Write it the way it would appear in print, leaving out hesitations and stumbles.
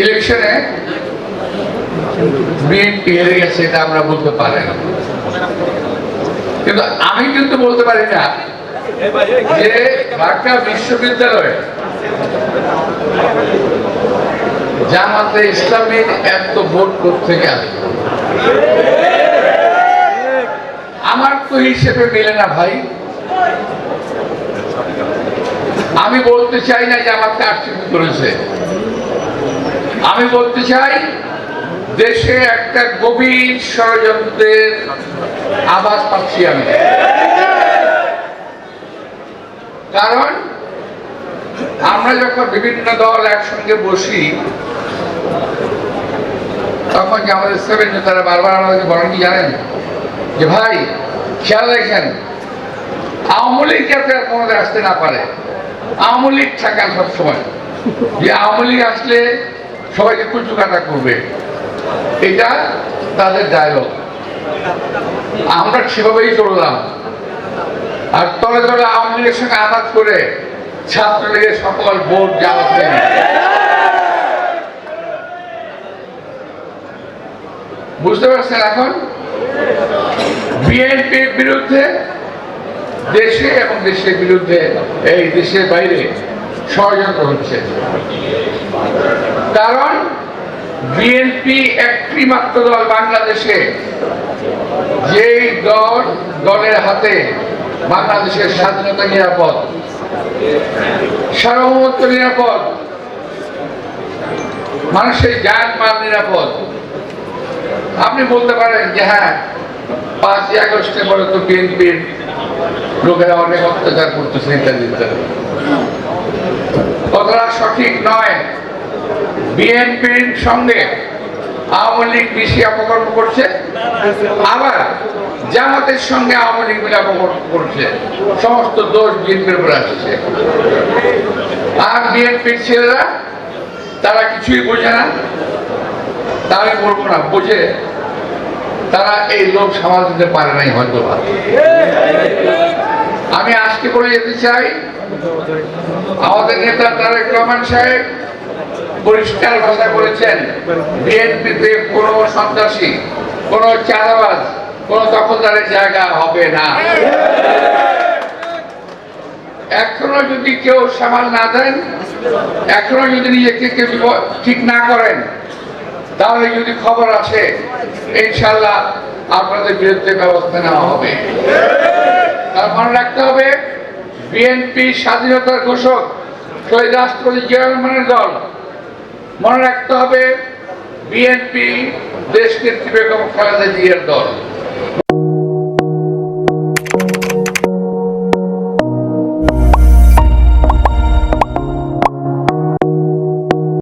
ইলেকশনে বিএনপি হেরে গেছে, এটা আমরা বলতে পারি না, কিন্তু আমি কিন্তু বলতে পারি না যে ঢাকা বিশ্ববিদ্যালয়ে জামাতে ইসলামের এত ভোট কোত্থেকে আসবে। আমার তো হিসেবে মেলে না ভাই। আমি বলতে চাই না যে আমাকে আশ্চর্য করেছে, আমি বলতে চাই দেশে একটা গভীর ষড়যন্ত্রের আভাস পাচ্ছি আমি। কারণ আমরা যখন বিভিন্ন দল একসঙ্গে বসি তখন যে আমাদের সেভেন তারা বারবার আমাদেরকে বলেন কি জানেন, যে ভাই খেয়াল রাখেন আওয়ামী লীগ যাতে আর কোনোদিন আসতে না পারে, আওয়ামী লীগ থাকান সবসময়, যে আওয়ামী লীগ আসলে সবাইকে কুচুকাটা করবে, এটা তাদের ডায়লগ। আমরা সেভাবেই চললাম, আর তলে তলে আওয়ামী লীগের সঙ্গে আঘাত করে ছাত্রলীগের সকল ভোট জামাত নেই। বুঝতে পারছেন? এখন বিএনপির বিরুদ্ধে দেশে এবং দেশের বিরুদ্ধে এই দেশের বাইরে ষড়যন্ত্র হচ্ছে। কারণ বিএনপি একটি মাত্র দল বাংলাদেশে, যেই দলের হাতে বাংলাদেশের স্বাধীনতা নিরাপদ, সার্বভৌমত্ব নিরাপদ, মানুষের জান মাল নিরাপদ। আপনি বলতে পারেন যে হ্যাঁ 5ই আগস্টের পরে তো বিএনপির লোকেরা অনেক অত্যাচার করতেছে, কথাটা সঠিক নয়। বিএনপির সঙ্গে আওয়ামী লীগ বেশি অপকর্ম করছে, আবার জামাতের সঙ্গে আওয়ামী লীগ মিলে অপকর্ম করছে। সমস্ত দোষ বিএনপির উপর আসছে। আর বিএনপির ছেলেরা তারা কিছুই বোঝে না, তা আমি বলবো না, বোঝে তারা এই লোক সামাল দিতে পারে নাই হয়তো। আমি আজকে বলে যেতে চাই, আমাদের নেতা তারেক রহমান সাহেব পরিষ্কার ভাষা বলেছেন, বিএনপিতে কোনো সন্ত্রাসী, কোনো চাঁদাবাজ, কোনো দখলদারের জায়গা হবে না। এখনো যদি কেউ সামাল না দেন, এখনো যদি নিজেকে কেউ ঠিক না করেন, তাহলে যদি খবর আসে ইনশাল্লাহ আপনাদের বিরুদ্ধে ব্যবস্থা নেওয়া হবে। তার মনে রাখতে হবে, বিএনপি স্বাধীনতার ঘোষক শহীদ রাষ্ট্রপতি জিয়া রহমানের দল। মনে রাখতে হবে বিএনপি দেশনেত্রী বেগম খালেদা জিয়ার দল।